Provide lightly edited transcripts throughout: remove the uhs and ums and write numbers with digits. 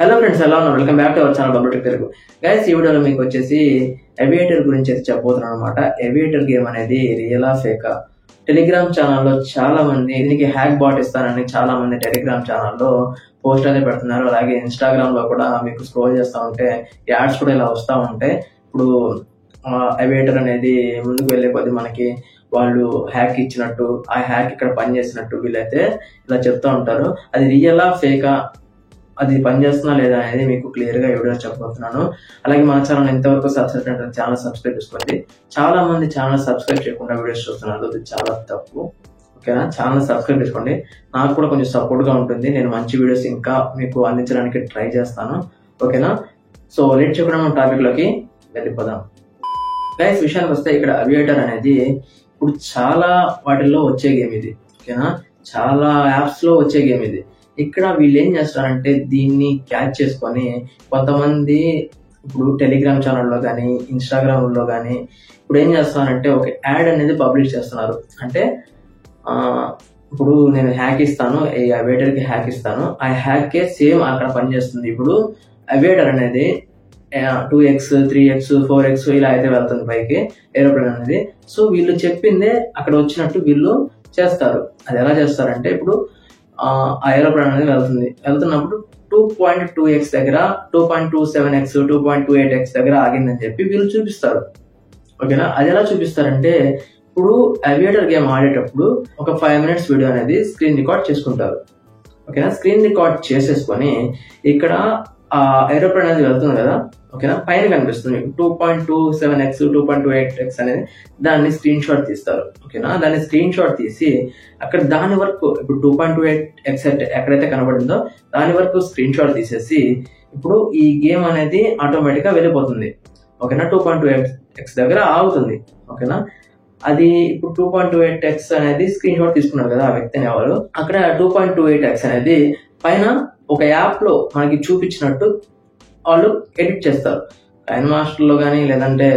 Hello friends, ఎలా ఉన్నారు? Welcome back to our channel Bablu tech Telugu. Guys, ఈ వీడియోలో మీకు వచ్చేసి ఏవియేటర్ గురించి అయితే చెప్పబోతున్నాను అనమాట. ఏవియేటర్ గేమ్ అనేది రియలా ఫేకా? టెలిగ్రామ్ ఛానల్లో చాలా మంది దీనికి హ్యాక్ బాట్ ఇస్తానని చాలా మంది టెలిగ్రామ్ ఛానల్లో పోస్ట్ అయితే పెడుతున్నారు. అలాగే ఇన్స్టాగ్రామ్ లో కూడా మీకు స్క్రోల్ చేస్తూ ఉంటే యాడ్స్ కూడా ఇలా వస్తూ ఉంటాయి. ఇప్పుడు ఏవియేటర్ అనేది ముందుకు వెళ్లే కొద్ది మనకి వాళ్ళు హ్యాక్ ఇచ్చినట్టు, ఆ హ్యాక్ ఇక్కడ పనిచేసినట్టు వీళ్ళైతే ఇలా చెప్తూ ఉంటారు. అది రియలా ఫేకా, అది పనిచేస్తున్నా లేదా అనేది మీకు క్లియర్ గా వీడియో చెప్పబోతున్నాను. అలాగే మన ఛానల్ ఎంతవరకు ఛానల్ సబ్స్క్రైబ్ చేసుకోండి. చాలా మంది ఛానల్ సబ్స్క్రైబ్ చేయకుండా వీడియోస్ చూస్తున్నారు, అది చాలా తప్పు. ఓకేనా? ఛానల్ సబ్స్క్రైబ్ చేసుకోండి, నాకు కూడా కొంచెం సపోర్ట్ గా ఉంటుంది. నేను మంచి వీడియోస్ ఇంకా మీకు అందించడానికి ట్రై చేస్తాను. ఓకేనా? సో లేట్ చేయకుండా మనం టాపిక్ లోకి వెళ్ళిపోదాం. గైస్, విషయానికి వస్తే ఇక్కడ ఏవియేటర్ అనేది ఇప్పుడు చాలా వాటిల్లో వచ్చే గేమ్ ఇది. ఓకేనా? చాలా యాప్స్ లో వచ్చే గేమ్ ఇది. ఇక్కడ వీళ్ళు ఏం చేస్తారంటే దీన్ని క్యాచ్ చేసుకొని కొంతమంది ఇప్పుడు టెలిగ్రామ్ ఛానల్లో కానీ ఇన్స్టాగ్రామ్ లో కానీ ఇప్పుడు ఏం చేస్తారంటే ఒక యాడ్ అనేది పబ్లిష్ చేస్తున్నారు. అంటే ఇప్పుడు నేను హ్యాక్ ఇస్తాను, ఈ ఏవియేటర్ కి హ్యాక్ ఇస్తాను, ఆ హ్యాక్ కే సేమ్ అక్కడ పనిచేస్తుంది. ఇప్పుడు ఏవియేటర్ అనేది 2x 3x 4x ఇలా అయితే వెళ్తుంది పైకి ఏరోప్లేన్ అనేది. సో వీళ్ళు చెప్పిందే అక్కడ వచ్చినట్టు వీళ్ళు చేస్తారు. అది ఎలా చేస్తారంటే ఇప్పుడు ఆ ఏరోప్లేన్ అనేది వెళ్తున్నప్పుడు 2.2x దగ్గర 2.27x 2.28x దగ్గర ఆగిందని చెప్పి వీళ్ళు చూపిస్తారు. ఓకేనా? అది ఎలా చూపిస్తారంటే ఇప్పుడు ఏవియేటర్ గేమ్ ఆడేటప్పుడు ఒక 5 minutes వీడియో అనేది స్క్రీన్ రికార్డ్ చేసుకుంటారు. ఓకేనా? స్క్రీన్ రికార్డ్ చేసేసుకొని ఇక్కడ ఆ ఏరోప్లేన్ అనేది వెళ్తుంది కదా. ఓకేనా? పైన కనిపిస్తుంది 2.27x 2.28x అనేది, దాన్ని స్క్రీన్ షాట్ తీస్తారు. ఓకేనా? దాన్ని స్క్రీన్ షాట్ తీసి అక్కడ దాని వరకు ఇప్పుడు 2.28x ఎక్కడైతే కనబడిందో దాని వరకు స్క్రీన్ షాట్ తీసేసి ఇప్పుడు ఈ గేమ్ అనేది ఆటోమేటిక్ గా వెళ్ళిపోతుంది. ఓకేనా? 2.28x దగ్గర ఆగుతుంది. ఓకేనా? అది ఇప్పుడు 2.28x అనేది స్క్రీన్ షాట్ తీసుకున్నారు కదా ఆ వ్యక్తి అనేవాళ్ళు. అక్కడ 2.28x అనేది పైన ఒక యాప్ లో మనకి చూపించినట్టు వాళ్ళు ఎడిట్ చేస్తారు. కైన్ మాస్టర్ లో కానీ లేదంటే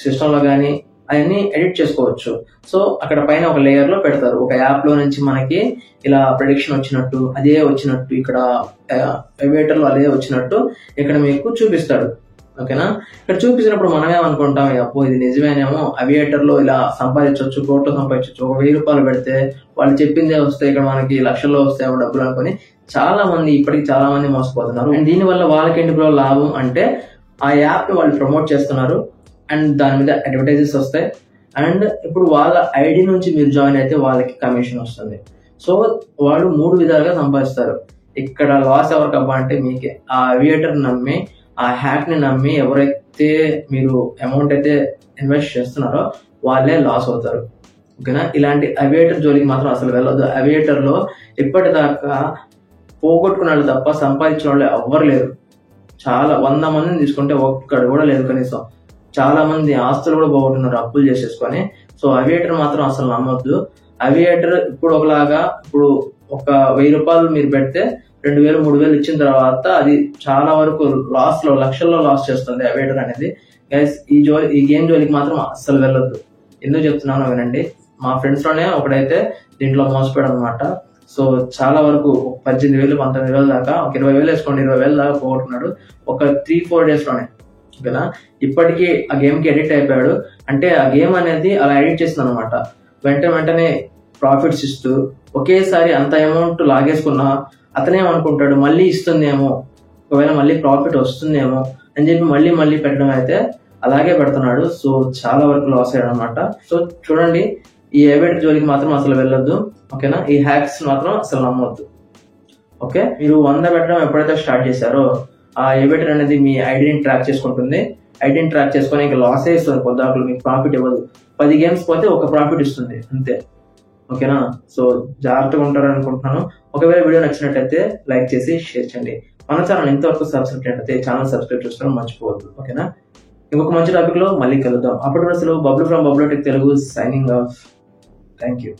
సిస్టమ్ లో కానీ అవన్నీ ఎడిట్ చేసుకోవచ్చు. సో అక్కడ పైన ఒక లేయర్ లో పెడతారు. ఒక యాప్ లో నుంచి మనకి ఇలా ప్రెడిక్షన్ వచ్చినట్టు, అదే వచ్చినట్టు ఇక్కడ ఏవియేటర్ లో అదే వచ్చినట్టు ఇక్కడ మీకు చూపిస్తాడు. ఓకేనా? ఇక్కడ చూపించినప్పుడు మనమేమనుకుంటాం, అప్పో ఇది నిజమేనేమో, ఏవియేటర్ లో ఇలా సంపాదించవచ్చు, కోట్లు సంపాదించవచ్చు, ఒక 1000 రూపాయలు పెడితే వాళ్ళు చెప్పిందే వస్తాయి, ఇక్కడ మనకి లక్షల్లో వస్తాయేమో డబ్బులు అనుకుని ఇప్పటికి చాలా మంది మోసపోతున్నారు. అండ్ దీని వల్ల వాళ్ళకి ఏంటి బ్రో లాభం అంటే ఆ యాప్ ని వాళ్ళు ప్రమోట్ చేస్తున్నారు అండ్ దాని మీద అడ్వర్టైజెస్ వస్తాయి. అండ్ ఇప్పుడు వాళ్ళ ఐడి నుంచి మీరు జాయిన్ అయితే వాళ్ళకి కమిషన్ వస్తుంది. సో వాళ్ళు 3 విధాలుగా సంపాదిస్తారు. ఇక్కడ లాస్ ఎవరికబ్బా అంటే మీకే. ఆ ఏవియేటర్ నమ్మి, ఆ హ్యాక్ ని నమ్మి ఎవరైతే మీరు అమౌంట్ అయితే ఇన్వెస్ట్ చేస్తున్నారో వాళ్ళే లాస్ అవుతారు. ఓకేనా? ఇలాంటి ఏవియేటర్ జోలికి మాత్రం అసలు వెళ్ళొద్దు. ఏవియేటర్ లో ఇప్పటిదాకా పోగొట్టుకున్న వాళ్ళు తప్ప సంపాదించిన వాళ్ళు ఎవ్వరు లేరు. చాలా 100 మందిని తీసుకుంటే ఒక్కడు కూడా లేదు కనీసం. చాలా మంది ఆస్తులు కూడా పోగొట్టున్నారు అప్పులు చేసేసుకొని. సో ఏవియేటర్ మాత్రం అసలు నమ్మొద్దు. ఏవియేటర్ ఇప్పుడు ఒకలాగా, ఇప్పుడు ఒక 1000 రూపాయలు మీరు పెడితే 2000 3000 ఇచ్చిన తర్వాత అది చాలా వరకు లాస్ లో లక్షల్లో లాస్ చేస్తుంది ఏవియేటర్ అనేది. గైస్, ఈ గేమ్ జోలికి మాత్రం అస్సలు వెళ్ళొద్దు. ఎందుకు చెప్తున్నానో వినండి. మా ఫ్రెండ్స్ లోనే ఒకడైతే దీంట్లో మోసపోయాడు అనమాట. సో చాలా వరకు 18,000 19,000 దాకా, ఒక 20,000 వేసుకోండి, 20,000 దాకా పోగొట్టుకున్నాడు ఒక 3-4 days లోనే. ఓకేనా? ఇప్పటికీ ఆ గేమ్ కి ఎడిట్ అయిపోయాడు. అంటే ఆ గేమ్ అనేది అలా ఎడిట్ చేసింది అనమాట. వెంటనే ప్రాఫిట్స్ ఇస్తూ ఒకేసారి అంత అమౌంట్ లాగేసుకున్నా అతనేమనుకుంటాడు మళ్ళీ ఇస్తుందేమో, ఒకవేళ మళ్ళీ ప్రాఫిట్ వస్తుందేమో అని చెప్పి మళ్ళీ పెట్టడం అయితే అలాగే పెడుతున్నాడు. సో చాలా వరకు లాస్ అయ్యాడు అనమాట. సో చూడండి, ఈ ఏవియేటర్ జోలికి మాత్రం అసలు వెళ్ళొద్దు. ఓకేనా? ఈ హ్యాక్స్ మాత్రం అసలు నమ్మొద్దు. ఓకే? మీరు 100 పెట్టడం ఎప్పుడైతే స్టార్ట్ చేశారో ఆ ఏవియేటర్ అనేది మీ ఐడిని ట్రాక్ చేసుకుంటుంది. ఐడిని ట్రాక్ చేసుకుని ఇంకా లాస్ ఇస్తుంది. పొద్దాకులు మీకు ప్రాఫిట్ ఇవ్వదు. 10 games పోతే ఒక ప్రాఫిట్ ఇస్తుంది అంతే. ఓకేనా? సో జాగ్రత్తగా ఉంటారని అనుకుంటున్నాను. ఒకవేళ వీడియో నచ్చినట్లయితే లైక్ చేసి షేర్ చేయండి. మన ఛానల్ ఎంతవరకు సబ్స్క్రైబ్ చేయకపోతే ఛానల్ సబ్స్క్రైబ్ చేసుకోవడం మర్చిపోవద్దు. ఓకేనా? ఇంకొక మంచి టాపిక్ లో మళ్ళీ కలుద్దాం. అప్పటి వరకు Bablu from Bablu tech Telugu signing off. Thank you.